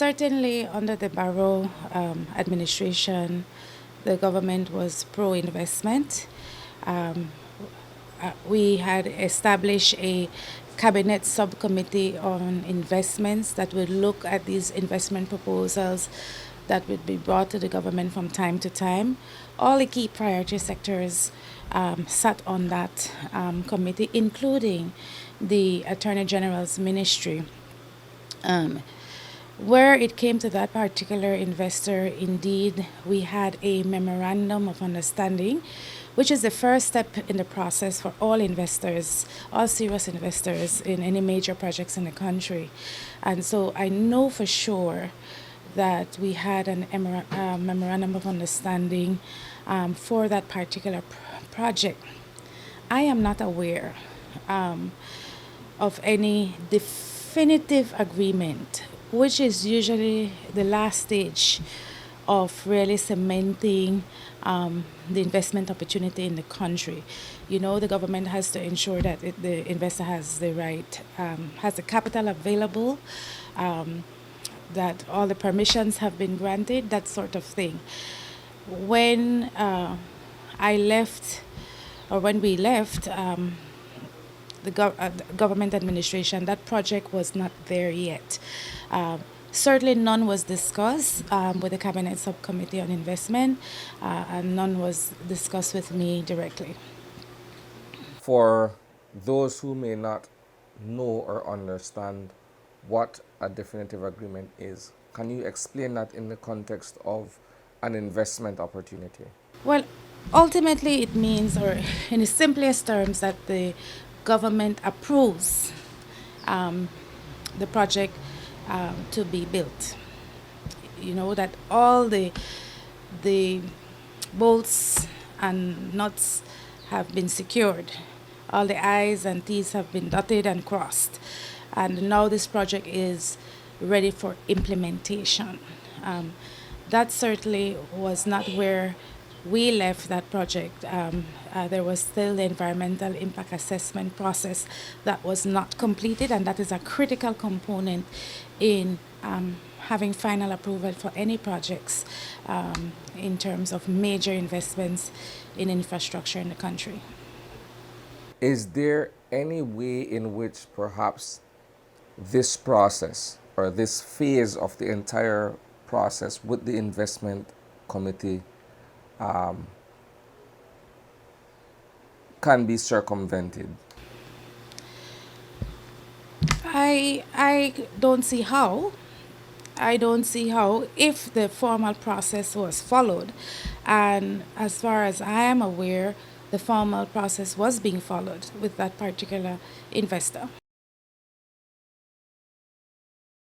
Certainly, under the Barrow administration, the government was pro-investment. We had established a Cabinet Subcommittee on investments that would look at these investment proposals that would be brought to the government from time to time. All the key priority sectors sat on that committee, including the Attorney General's ministry. Where it came to that particular investor, indeed, we had a memorandum of understanding, which is the first step in the process for all investors, all serious investors in any major projects in the country. And so I know for sure that we had a memorandum of understanding for that particular project. I am not aware of any definitive agreement, which is usually the last stage of really cementing the investment opportunity in the country. You know, the government has to ensure that the investor has the right, has the capital available, that all the permissions have been granted, that sort of thing. When I left, or when we left, the government administration, that project was not there yet. Certainly none was discussed with the Cabinet Subcommittee on Investment, and none was discussed with me directly. For those who may not know or understand what a definitive agreement is, can you explain that in the context of an investment opportunity? Well, ultimately it means, or in the simplest terms, that the government approves the project to be built. You know, that all the bolts and nuts have been secured. All the I's and T's have been dotted and crossed. And now this project is ready for implementation. That certainly was not where we left that project. There was still the environmental impact assessment process that was not completed, and that is a critical component in having final approval for any projects in terms of major investments in infrastructure in the country. Is there any way in which perhaps this process or this phase of the entire process with the investment committee can be circumvented? I don't see how. I don't see how if the formal process was followed. And as far as I am aware, the formal process was being followed with that particular investor.